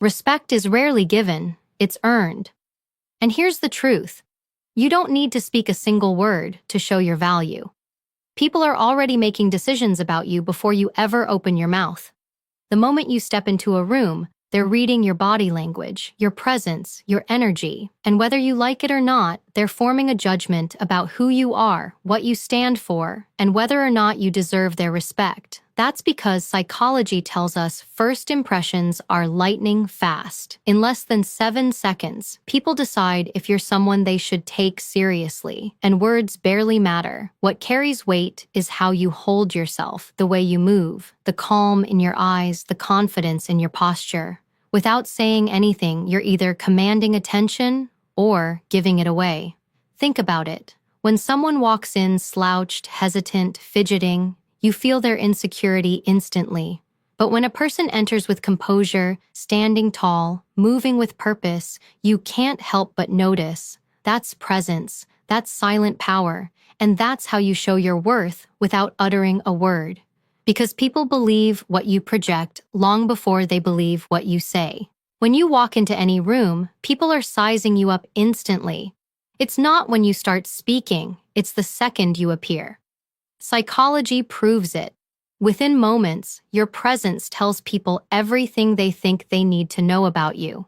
Respect is rarely given, it's earned. And here's the truth. You don't need to speak a single word to show your value. People are already making decisions about you before you ever open your mouth. The moment you step into a room, they're reading your body language, your presence, your energy, and whether you like it or not, they're forming a judgment about who you are, what you stand for, and whether or not you deserve their respect. That's because psychology tells us first impressions are lightning fast. In less than 7 seconds, people decide if you're someone they should take seriously, and words barely matter. What carries weight is how you hold yourself, the way you move, the calm in your eyes, the confidence in your posture. Without saying anything, you're either commanding attention or giving it away. Think about it. When someone walks in slouched, hesitant, fidgeting, you feel their insecurity instantly. But when a person enters with composure, standing tall, moving with purpose, you can't help but notice. That's presence, that's silent power, and that's how you show your worth without uttering a word. Because people believe what you project long before they believe what you say. When you walk into any room, people are sizing you up instantly. It's not when you start speaking, it's the second you appear. Psychology proves it. Within moments, your presence tells people everything they think they need to know about you.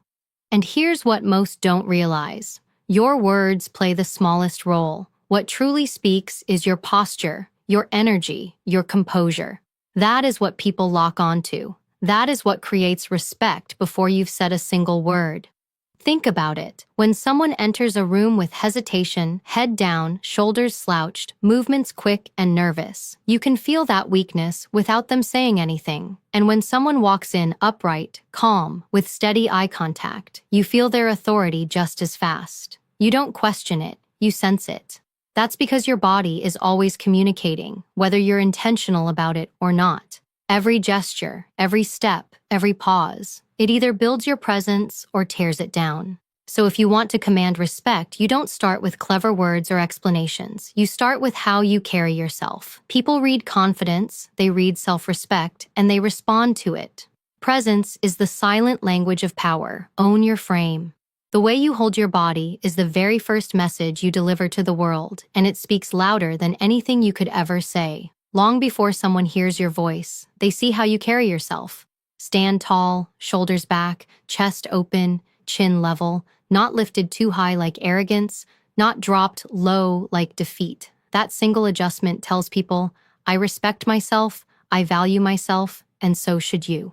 And here's what most don't realize. Your words play the smallest role. What truly speaks is your posture, your energy, your composure. That is what people lock onto. That is what creates respect before you've said a single word. Think about it. When someone enters a room with hesitation, head down, shoulders slouched, movements quick and nervous, you can feel that weakness without them saying anything. And when someone walks in upright, calm, with steady eye contact, you feel their authority just as fast. You don't question it, you sense it. That's because your body is always communicating, whether you're intentional about it or not. Every gesture, every step, every pause, it either builds your presence or tears it down. So if you want to command respect, you don't start with clever words or explanations. You start with how you carry yourself. People read confidence, they read self-respect, and they respond to it. Presence is the silent language of power. Own your frame. The way you hold your body is the very first message you deliver to the world, and it speaks louder than anything you could ever say. Long before someone hears your voice, they see how you carry yourself. Stand tall, shoulders back, chest open, chin level, not lifted too high like arrogance, not dropped low like defeat. That single adjustment tells people, I respect myself, I value myself, and so should you.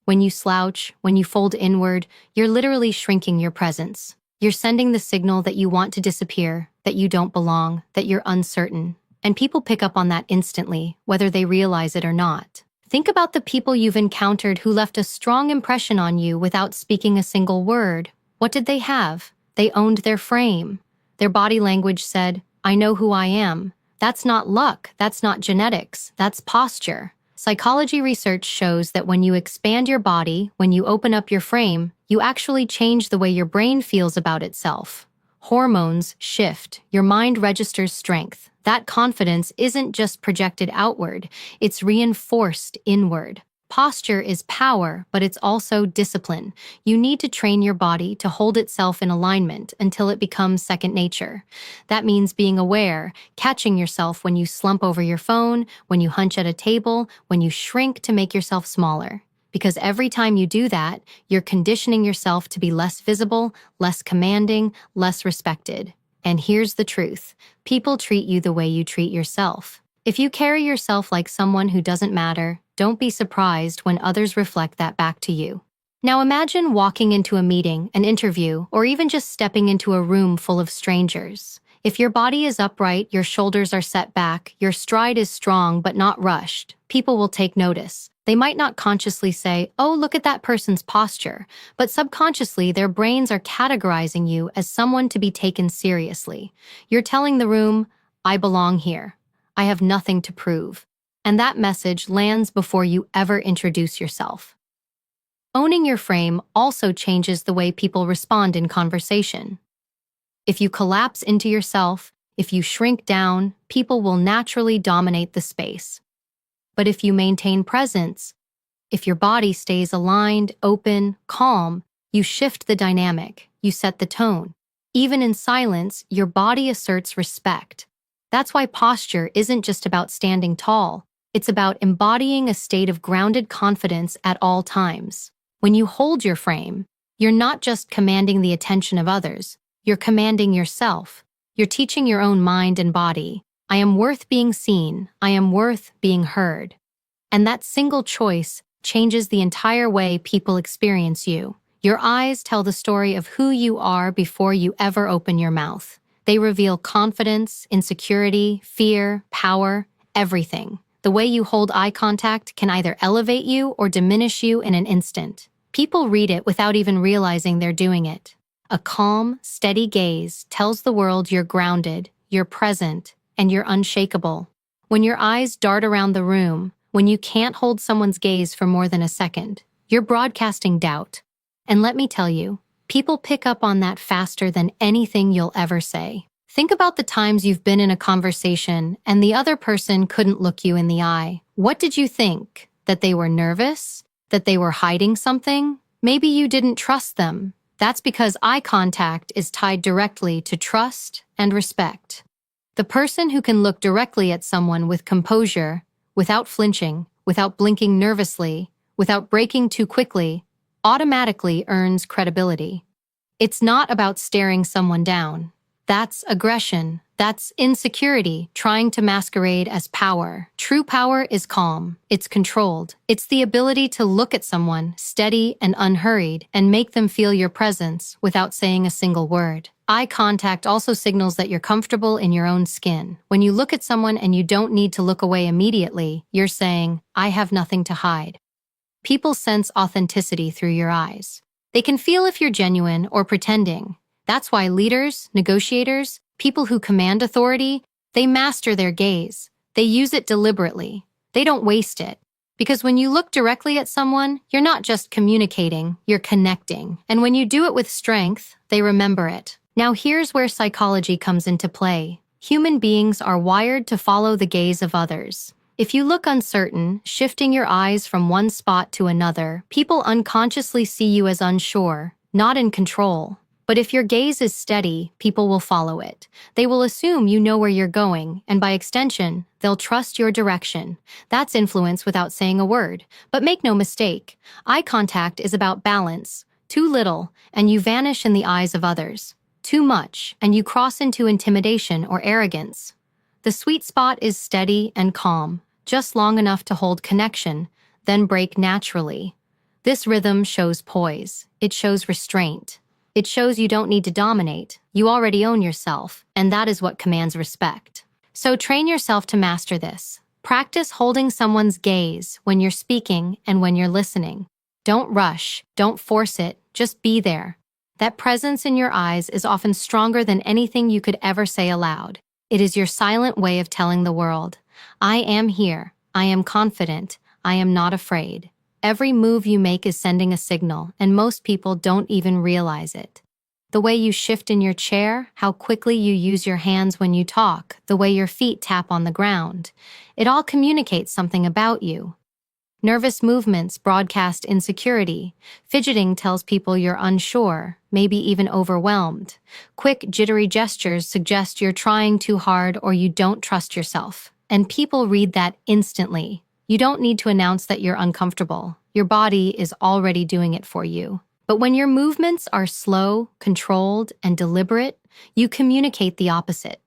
When you slouch, when you fold inward, you're literally shrinking your presence. You're sending the signal that you want to disappear, that you don't belong, that you're uncertain. And people pick up on that instantly, whether they realize it or not. Think about the people you've encountered who left a strong impression on you without speaking a single word. What did they have? They owned their frame. Their body language said, I know who I am. That's not luck, that's not genetics, that's posture. Psychology research shows that when you expand your body, when you open up your frame, you actually change the way your brain feels about itself. Hormones shift, your mind registers strength. That confidence isn't just projected outward, it's reinforced inward. Posture is power, but it's also discipline. You need to train your body to hold itself in alignment until it becomes second nature. That means being aware, catching yourself when you slump over your phone, when you hunch at a table, when you shrink to make yourself smaller. Because every time you do that, you're conditioning yourself to be less visible, less commanding, less respected. And here's the truth. People treat you the way you treat yourself. If you carry yourself like someone who doesn't matter, don't be surprised when others reflect that back to you. Now imagine walking into a meeting, an interview, or even just stepping into a room full of strangers. If your body is upright, your shoulders are set back, your stride is strong but not rushed, people will take notice. They might not consciously say, oh, look at that person's posture, but subconsciously their brains are categorizing you as someone to be taken seriously. You're telling the room, I belong here. I have nothing to prove. And that message lands before you ever introduce yourself. Owning your frame also changes the way people respond in conversation. If you collapse into yourself, if you shrink down, people will naturally dominate the space. But if you maintain presence, If your body stays aligned, open, calm, you shift the dynamic, you set the tone. Even in silence, your body asserts respect. That's why posture isn't just about standing tall. It's about embodying a state of grounded confidence at all times. When you hold your frame, you're not just commanding the attention of others, you're commanding yourself. You're teaching your own mind and body, I am worth being seen, I am worth being heard. And that single choice changes the entire way people experience you. Your eyes tell the story of who you are before you ever open your mouth. They reveal confidence, insecurity, fear, power, everything. The way you hold eye contact can either elevate you or diminish you in an instant. People read it without even realizing they're doing it. A calm, steady gaze tells the world you're grounded, you're present, and you're unshakable. When your eyes dart around the room, when you can't hold someone's gaze for more than a second, you're broadcasting doubt. And let me tell you, people pick up on that faster than anything you'll ever say. Think about the times you've been in a conversation and the other person couldn't look you in the eye. What did you think? That they were nervous? That they were hiding something? Maybe you didn't trust them. That's because eye contact is tied directly to trust and respect. The person who can look directly at someone with composure, without flinching, without blinking nervously, without breaking too quickly, automatically earns credibility. It's not about staring someone down. That's aggression. That's insecurity trying to masquerade as power. True power is calm. It's controlled. It's the ability to look at someone, steady and unhurried, and make them feel your presence without saying a single word. Eye contact also signals that you're comfortable in your own skin. When you look at someone and you don't need to look away immediately, you're saying, I have nothing to hide. People sense authenticity through your eyes. They can feel if you're genuine or pretending. That's why leaders, negotiators, people who command authority, they master their gaze. They use it deliberately. They don't waste it. Because when you look directly at someone, you're not just communicating, you're connecting. And when you do it with strength, they remember it. Now here's where psychology comes into play. Human beings are wired to follow the gaze of others. If you look uncertain, shifting your eyes from one spot to another, people unconsciously see you as unsure, not in control. But if your gaze is steady, people will follow it. They will assume you know where you're going, and by extension, they'll trust your direction. That's influence without saying a word. But make no mistake, eye contact is about balance. Too little, and you vanish in the eyes of others. Too much, and you cross into intimidation or arrogance. The sweet spot is steady and calm, just long enough to hold connection, then break naturally. This rhythm shows poise. It shows restraint. It shows you don't need to dominate. You already own yourself, and that is what commands respect. So train yourself to master this. Practice holding someone's gaze when you're speaking and when you're listening. Don't rush, don't force it, just be there. That presence in your eyes is often stronger than anything you could ever say aloud. It is your silent way of telling the world, I am here, I am confident, I am not afraid. Every move you make is sending a signal, and most people don't even realize it. The way you shift in your chair, how quickly you use your hands when you talk, the way your feet tap on the ground, it all communicates something about you. Nervous movements broadcast insecurity. Fidgeting tells people you're unsure, maybe even overwhelmed. Quick, jittery gestures suggest you're trying too hard or you don't trust yourself. And people read that instantly. You don't need to announce that you're uncomfortable. Your body is already doing it for you. But when your movements are slow, controlled, and deliberate, you communicate the opposite.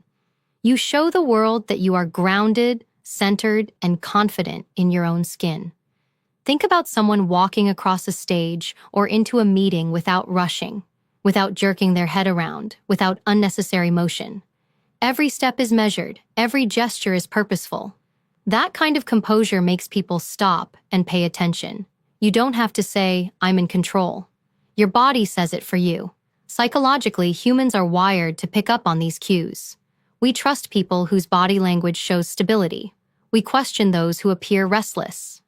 You show the world that you are grounded, centered, and confident in your own skin. Think about someone walking across a stage or into a meeting without rushing, without jerking their head around, without unnecessary motion. Every step is measured, every gesture is purposeful. That kind of composure makes people stop and pay attention. You don't have to say, I'm in control. Your body says it for you. Psychologically, humans are wired to pick up on these cues. We trust people whose body language shows stability. We question those who appear restless.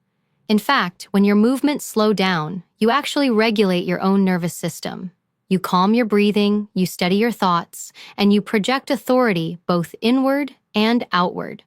In fact, when your movements slow down, you actually regulate your own nervous system. You calm your breathing, you steady your thoughts, and you project authority both inward and outward.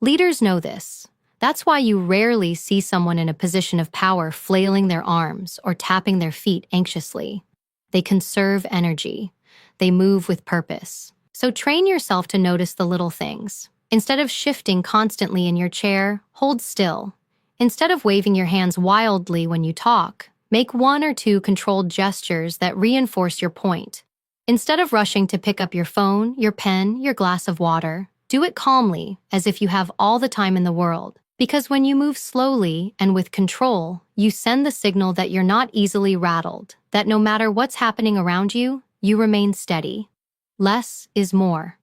Leaders know this. That's why you rarely see someone in a position of power flailing their arms or tapping their feet anxiously. They conserve energy. They move with purpose. So train yourself to notice the little things. Instead of shifting constantly in your chair, hold still. Instead of waving your hands wildly when you talk, make one or two controlled gestures that reinforce your point. Instead of rushing to pick up your phone, your pen, your glass of water, do it calmly, as if you have all the time in the world. Because when you move slowly and with control, you send the signal that you're not easily rattled, that no matter what's happening around you, you remain steady. Less is more.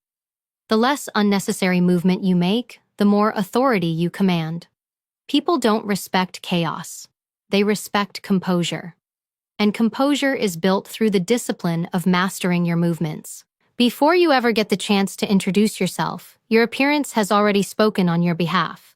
The less unnecessary movement you make, the more authority you command. People don't respect chaos. They respect composure. And composure is built through the discipline of mastering your movements. Before you ever get the chance to introduce yourself, your appearance has already spoken on your behalf.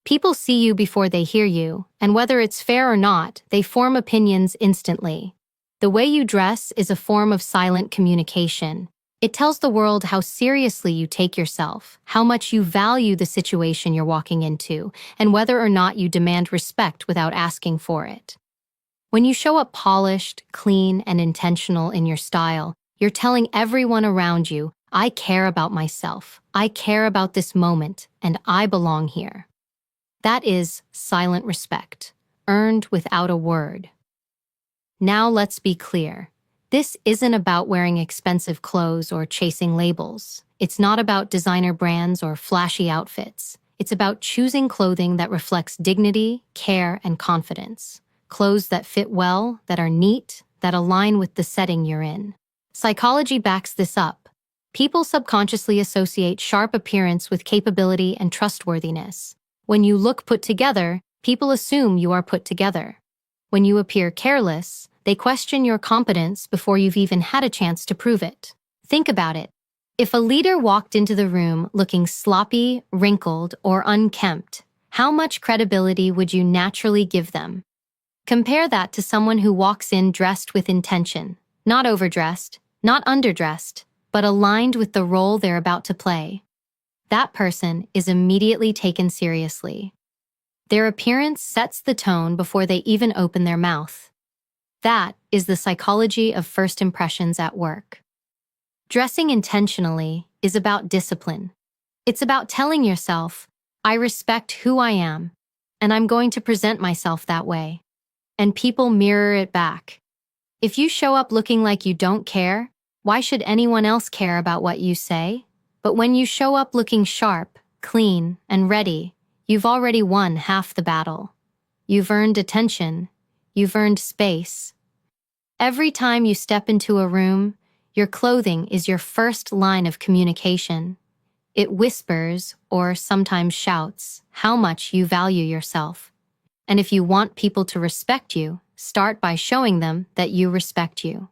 People see you before they hear you, and whether it's fair or not, they form opinions instantly. The way you dress is a form of silent communication. It tells the world how seriously you take yourself, how much you value the situation you're walking into, and whether or not you demand respect without asking for it. When you show up polished, clean, and intentional in your style, you're telling everyone around you, I care about myself, I care about this moment, and I belong here. That is silent respect, earned without a word. Now let's be clear. This isn't about wearing expensive clothes or chasing labels. It's not about designer brands or flashy outfits. It's about choosing clothing that reflects dignity, care, and confidence. Clothes that fit well, that are neat, that align with the setting you're in. Psychology backs this up. People subconsciously associate sharp appearance with capability and trustworthiness. When you look put together, people assume you are put together. When you appear careless, they question your competence before you've even had a chance to prove it. Think about it. If a leader walked into the room looking sloppy, wrinkled, or unkempt, how much credibility would you naturally give them? Compare that to someone who walks in dressed with intention, not overdressed, not underdressed, but aligned with the role they're about to play. That person is immediately taken seriously. Their appearance sets the tone before they even open their mouth. That is the psychology of first impressions at work. Dressing intentionally is about discipline. It's about telling yourself, I respect who I am, and I'm going to present myself that way. And people mirror it back. If you show up looking like you don't care, why should anyone else care about what you say? But when you show up looking sharp, clean, and ready, you've already won half the battle. You've earned attention. You've earned space. Every time you step into a room, your clothing is your first line of communication. It whispers, or sometimes shouts, how much you value yourself. And if you want people to respect you, start by showing them that you respect you.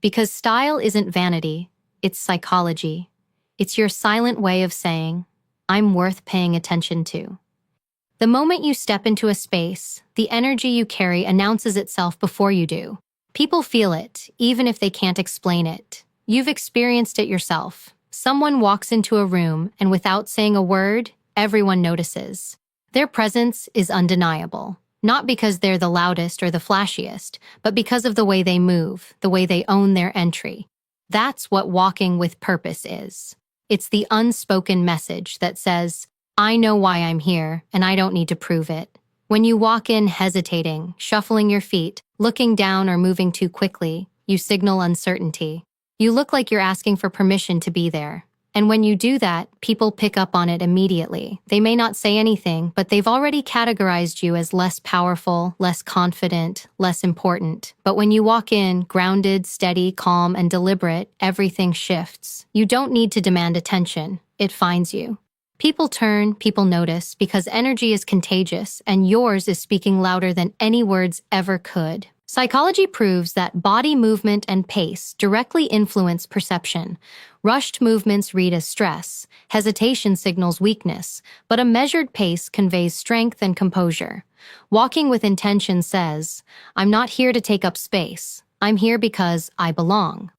Because style isn't vanity, it's psychology. It's your silent way of saying, I'm worth paying attention to. The moment you step into a space, the energy you carry announces itself before you do. People feel it, even if they can't explain it. You've experienced it yourself. Someone walks into a room, and without saying a word, everyone notices. Their presence is undeniable, not because they're the loudest or the flashiest, but because of the way they move, the way they own their entry. That's what walking with purpose is. It's the unspoken message that says, I know why I'm here, and I don't need to prove it. When you walk in hesitating, shuffling your feet, looking down or moving too quickly, you signal uncertainty. You look like you're asking for permission to be there. And when you do that, people pick up on it immediately. They may not say anything, but they've already categorized you as less powerful, less confident, less important. But when you walk in, grounded, steady, calm, and deliberate, everything shifts. You don't need to demand attention. It finds you. People turn, people notice, because energy is contagious, and yours is speaking louder than any words ever could. Psychology proves that body movement and pace directly influence perception. Rushed movements read as stress, hesitation signals weakness, but a measured pace conveys strength and composure. Walking with intention says, I'm not here to take up space. I'm here because I belong.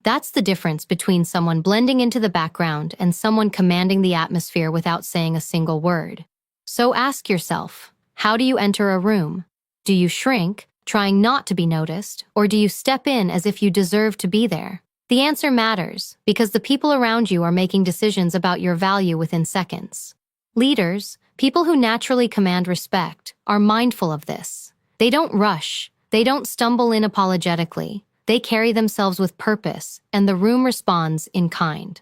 That's the difference between someone blending into the background and someone commanding the atmosphere without saying a single word. So ask yourself, how do you enter a room? Do you shrink, trying not to be noticed, or do you step in as if you deserve to be there? The answer matters because the people around you are making decisions about your value within seconds. Leaders, people who naturally command respect, are mindful of this. They don't rush. They don't stumble in apologetically. They carry themselves with purpose, and the room responds in kind.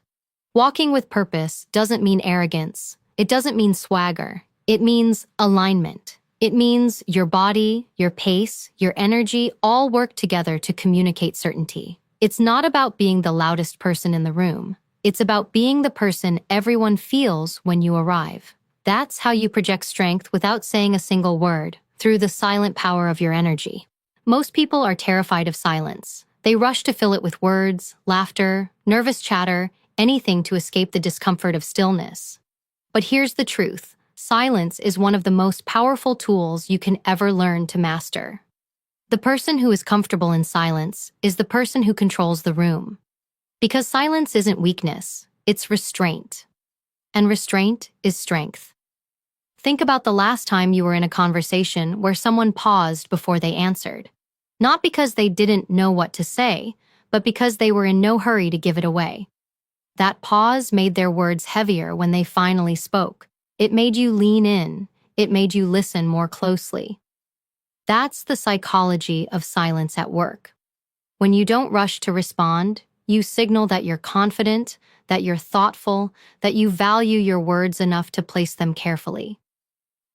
Walking with purpose doesn't mean arrogance. It doesn't mean swagger. It means alignment. It means your body, your pace, your energy all work together to communicate certainty. It's not about being the loudest person in the room. It's about being the person everyone feels when you arrive. That's how you project strength without saying a single word, through the silent power of your energy. Most people are terrified of silence. They rush to fill it with words, laughter, nervous chatter, anything to escape the discomfort of stillness. But here's the truth. Silence is one of the most powerful tools you can ever learn to master. The person who is comfortable in silence is the person who controls the room. Because silence isn't weakness, it's restraint. And restraint is strength. Think about the last time you were in a conversation where someone paused before they answered. Not because they didn't know what to say, but because they were in no hurry to give it away. That pause made their words heavier when they finally spoke. It made you lean in. It made you listen more closely. That's the psychology of silence at work. When you don't rush to respond, you signal that you're confident, that you're thoughtful, that you value your words enough to place them carefully.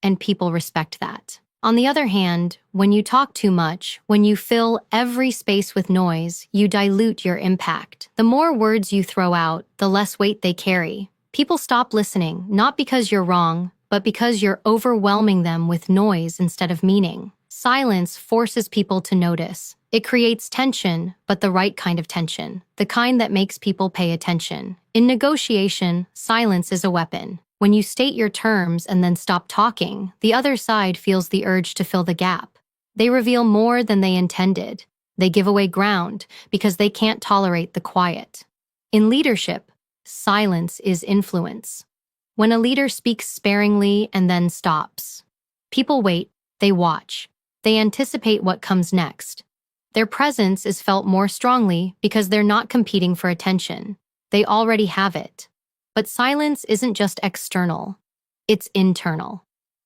And people respect that. On the other hand, when you talk too much, when you fill every space with noise, you dilute your impact. The more words you throw out, the less weight they carry. People stop listening, not because you're wrong, but because you're overwhelming them with noise instead of meaning. Silence forces people to notice. It creates tension, but the right kind of tension, the kind that makes people pay attention. In negotiation, silence is a weapon. When you state your terms and then stop talking, the other side feels the urge to fill the gap. They reveal more than they intended. They give away ground because they can't tolerate the quiet. In leadership, silence is influence. When a leader speaks sparingly and then stops, people wait, they watch, they anticipate what comes next. Their presence is felt more strongly because they're not competing for attention. They already have it. But silence isn't just external, it's internal.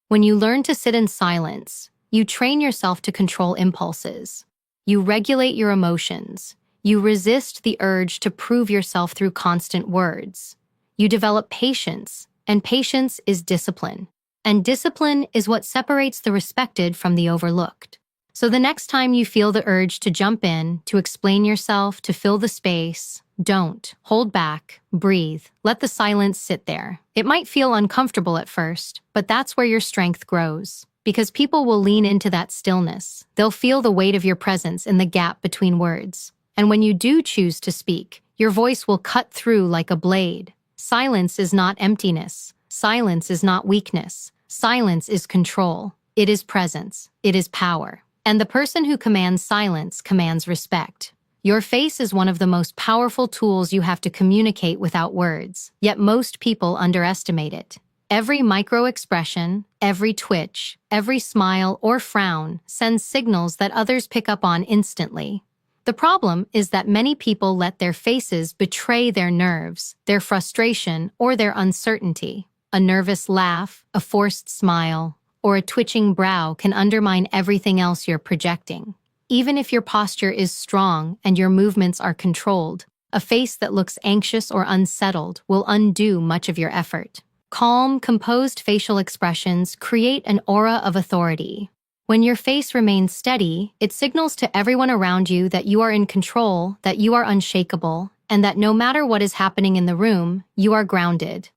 When you learn to sit in silence, you train yourself to control impulses. You regulate your emotions. You resist the urge to prove yourself through constant words. You develop patience, and patience is discipline. And discipline is what separates the respected from the overlooked. So the next time you feel the urge to jump in, to explain yourself, to fill the space, don't. Hold back. Breathe. Let the silence sit there. It might feel uncomfortable at first, but that's where your strength grows. Because people will lean into that stillness. They'll feel the weight of your presence in the gap between words. And when you do choose to speak, your voice will cut through like a blade. Silence is not emptiness. Silence is not weakness. Silence is control. It is presence. It is power. And the person who commands silence commands respect. Your face is one of the most powerful tools you have to communicate without words, yet most people underestimate it. Every microexpression, every twitch, every smile or frown sends signals that others pick up on instantly. The problem is that many people let their faces betray their nerves, their frustration, or their uncertainty. A nervous laugh, a forced smile, or a twitching brow can undermine everything else you're projecting. Even if your posture is strong and your movements are controlled, a face that looks anxious or unsettled will undo much of your effort. Calm, composed facial expressions create an aura of authority. When your face remains steady, it signals to everyone around you that you are in control, that you are unshakable, and that no matter what is happening in the room, you are grounded.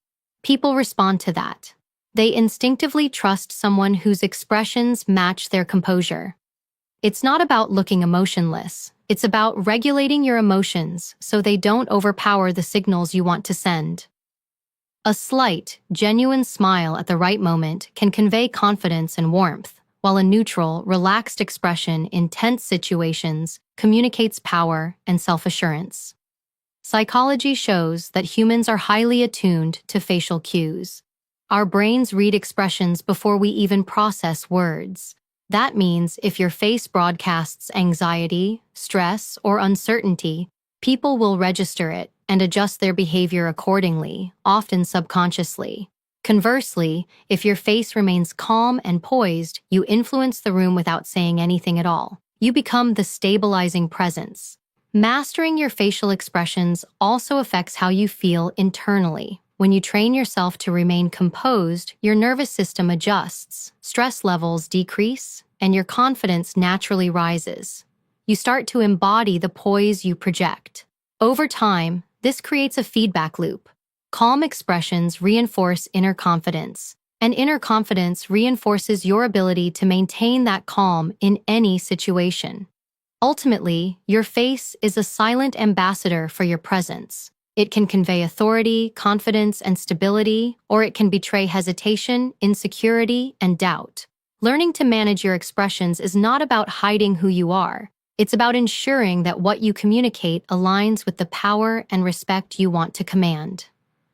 People respond to that. They instinctively trust someone whose expressions match their composure. It's not about looking emotionless. It's about regulating your emotions so they don't overpower the signals you want to send. A slight, genuine smile at the right moment can convey confidence and warmth, while a neutral, relaxed expression in tense situations communicates power and self-assurance. Psychology shows that humans are highly attuned to facial cues. Our brains read expressions before we even process words. That means if your face broadcasts anxiety, stress, or uncertainty, people will register it and adjust their behavior accordingly, often subconsciously. Conversely, if your face remains calm and poised, you influence the room without saying anything at all. You become the stabilizing presence. Mastering your facial expressions also affects how you feel internally. When you train yourself to remain composed, your nervous system adjusts, stress levels decrease, and your confidence naturally rises. You start to embody the poise you project. Over time, this creates a feedback loop. Calm expressions reinforce inner confidence, and inner confidence reinforces your ability to maintain that calm in any situation. Ultimately, your face is a silent ambassador for your presence. It can convey authority, confidence, and stability, or it can betray hesitation, insecurity, and doubt. Learning to manage your expressions is not about hiding who you are. It's about ensuring that what you communicate aligns with the power and respect you want to command.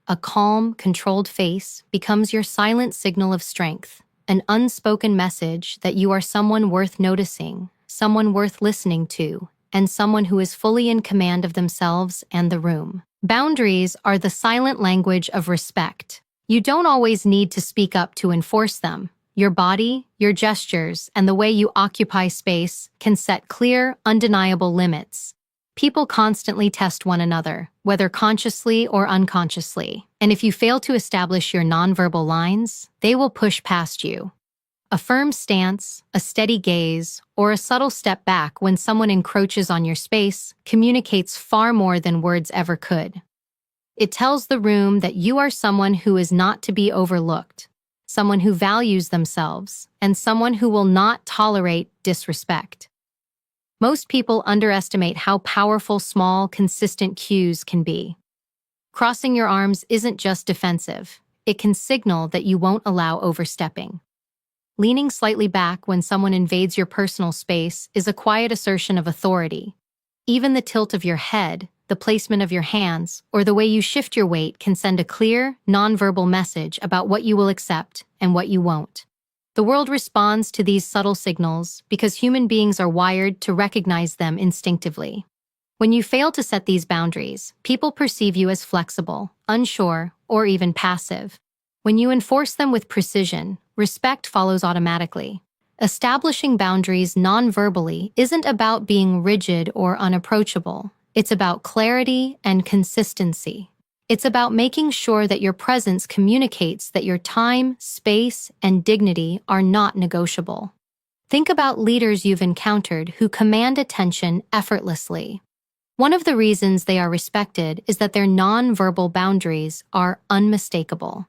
A calm, controlled face becomes your silent signal of strength, an unspoken message that you are someone worth noticing, someone worth listening to, and someone who is fully in command of themselves and the room. Boundaries are the silent language of respect. You don't always need to speak up to enforce them. Your body, your gestures, and the way you occupy space can set clear, undeniable limits. People constantly test one another, whether consciously or unconsciously. And if you fail to establish your nonverbal lines, they will push past you. A firm stance, a steady gaze, or a subtle step back when someone encroaches on your space communicates far more than words ever could. It tells the room that you are someone who is not to be overlooked, someone who values themselves, and someone who will not tolerate disrespect. Most people underestimate how powerful small, consistent cues can be. Crossing your arms isn't just defensive. It can signal that you won't allow overstepping. Leaning slightly back when someone invades your personal space is a quiet assertion of authority. Even the tilt of your head, the placement of your hands, or the way you shift your weight can send a clear, nonverbal message about what you will accept and what you won't. The world responds to these subtle signals because human beings are wired to recognize them instinctively. When you fail to set these boundaries, people perceive you as flexible, unsure, or even passive. When you enforce them with precision, respect follows automatically. Establishing boundaries non-verbally isn't about being rigid or unapproachable. It's about clarity and consistency. It's about making sure that your presence communicates that your time, space, and dignity are not negotiable. Think about leaders you've encountered who command attention effortlessly. One of the reasons they are respected is that their non-verbal boundaries are unmistakable.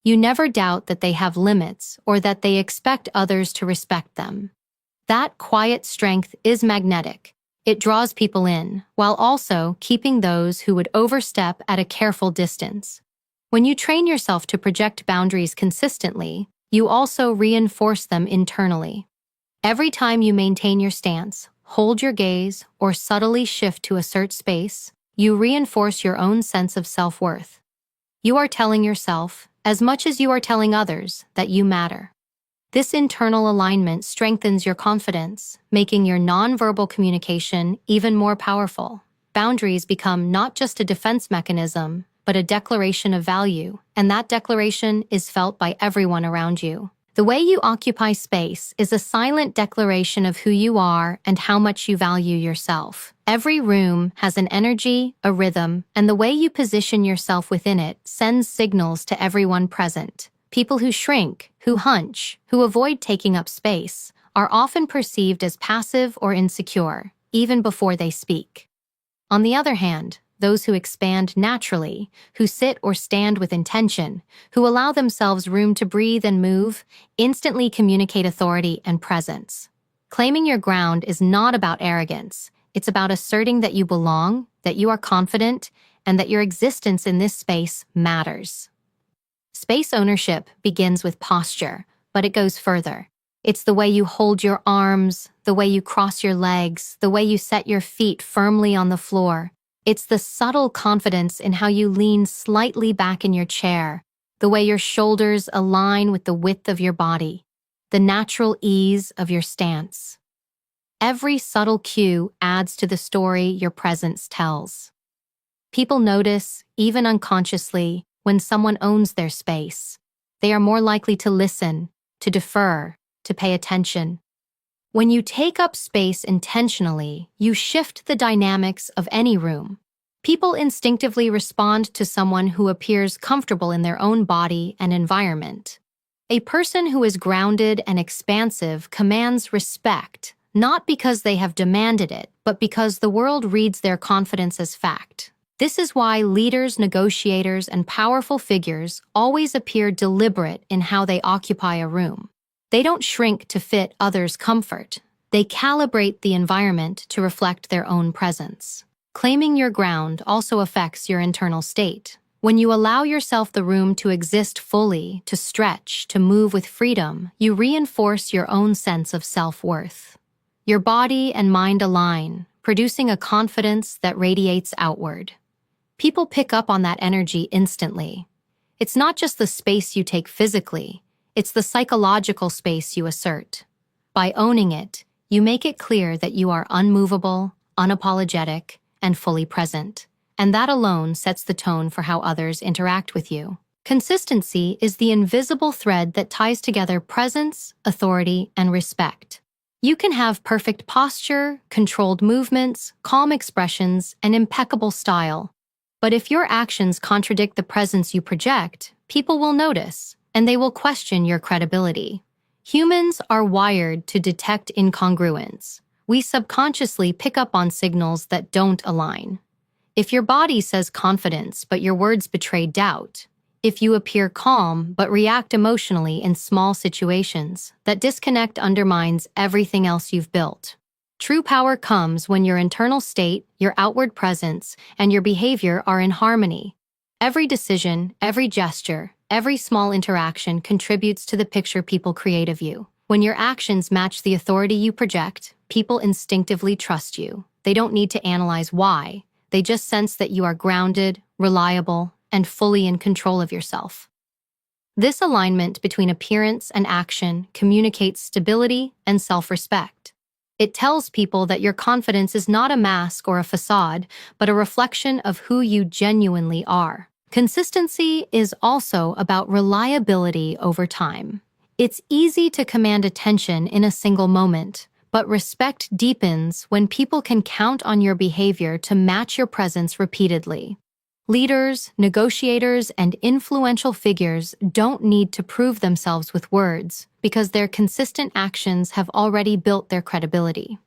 You never doubt that they have limits or that they expect others to respect them. That quiet strength is magnetic. It draws people in, while also keeping those who would overstep at a careful distance. When you train yourself to project boundaries consistently, you also reinforce them internally. Every time you maintain your stance, hold your gaze, or subtly shift to assert space, you reinforce your own sense of self-worth. You are telling yourself, as much as you are telling others, that you matter. This internal alignment strengthens your confidence, making your nonverbal communication even more powerful. Boundaries become not just a defense mechanism, but a declaration of value, and that declaration is felt by everyone around you. The way you occupy space is a silent declaration of who you are and how much you value yourself. Every room has an energy, a rhythm, and the way you position yourself within it sends signals to everyone present. People who shrink, who hunch, who avoid taking up space, are often perceived as passive or insecure, even before they speak. On the other hand, those who expand naturally, who sit or stand with intention, who allow themselves room to breathe and move, instantly communicate authority and presence. Claiming your ground is not about arrogance. It's about asserting that you belong, that you are confident, and that your existence in this space matters. Space ownership begins with posture, but it goes further. It's the way you hold your arms, the way you cross your legs, the way you set your feet firmly on the floor. It's the subtle confidence in how you lean slightly back in your chair, the way your shoulders align with the width of your body, the natural ease of your stance. Every subtle cue adds to the story your presence tells. People notice, even unconsciously, when someone owns their space. They are more likely to listen, to defer, to pay attention. When you take up space intentionally, you shift the dynamics of any room. People instinctively respond to someone who appears comfortable in their own body and environment. A person who is grounded and expansive commands respect, not because they have demanded it, but because the world reads their confidence as fact. This is why leaders, negotiators, and powerful figures always appear deliberate in how they occupy a room. They don't shrink to fit others' comfort. They calibrate the environment to reflect their own presence. Claiming your ground also affects your internal state. When you allow yourself the room to exist fully, to stretch, to move with freedom, you reinforce your own sense of self-worth. Your body and mind align, producing a confidence that radiates outward. People pick up on that energy instantly. It's not just the space you take physically, it's the psychological space you assert. By owning it, you make it clear that you are unmovable, unapologetic, and fully present. And that alone sets the tone for how others interact with you. Consistency is the invisible thread that ties together presence, authority, and respect. You can have perfect posture, controlled movements, calm expressions, and impeccable style. But if your actions contradict the presence you project, people will notice, and they will question your credibility. Humans are wired to detect incongruence. We subconsciously pick up on signals that don't align. If your body says confidence but your words betray doubt, if you appear calm but react emotionally in small situations, that disconnect undermines everything else you've built. True power comes when your internal state, your outward presence, and your behavior are in harmony. Every decision, every gesture, every small interaction contributes to the picture people create of you. When your actions match the authority you project, people instinctively trust you. They don't need to analyze why. They just sense that you are grounded, reliable, and fully in control of yourself. This alignment between appearance and action communicates stability and self-respect. It tells people that your confidence is not a mask or a facade, but a reflection of who you genuinely are. Consistency is also about reliability over time. It's easy to command attention in a single moment, but respect deepens when people can count on your behavior to match your presence repeatedly. Leaders, negotiators, and influential figures don't need to prove themselves with words because their consistent actions have already built their credibility.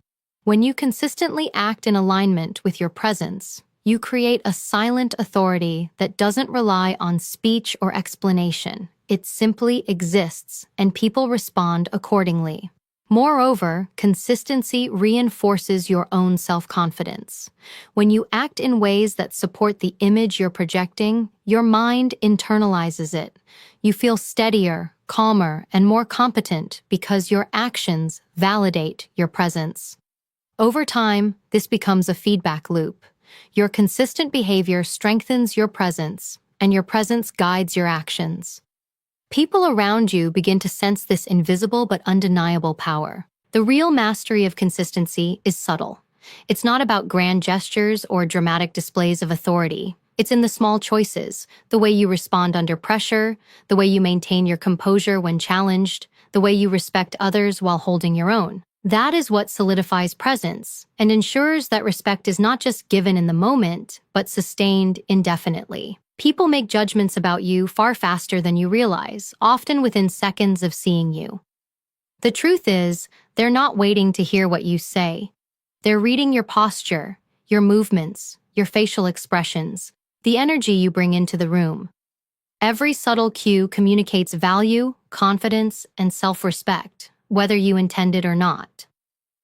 When you consistently act in alignment with your presence, you create a silent authority that doesn't rely on speech or explanation. It simply exists, and people respond accordingly. Moreover, consistency reinforces your own self-confidence. When you act in ways that support the image you're projecting, your mind internalizes it. You feel steadier, calmer, and more competent because your actions validate your presence. Over time, this becomes a feedback loop. Your consistent behavior strengthens your presence, and your presence guides your actions. People around you begin to sense this invisible but undeniable power. The real mastery of consistency is subtle. It's not about grand gestures or dramatic displays of authority. It's in the small choices, the way you respond under pressure, the way you maintain your composure when challenged, the way you respect others while holding your own. That is what solidifies presence and ensures that respect is not just given in the moment, but sustained indefinitely. People make judgments about you far faster than you realize, often within seconds of seeing you. The truth is, they're not waiting to hear what you say. They're reading your posture, your movements, your facial expressions, the energy you bring into the room. Every subtle cue communicates value, confidence, and self-respect, whether you intend it or not.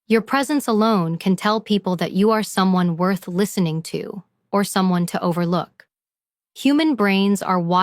Your presence alone can tell people that you are someone worth listening to or someone to overlook. Human brains are wired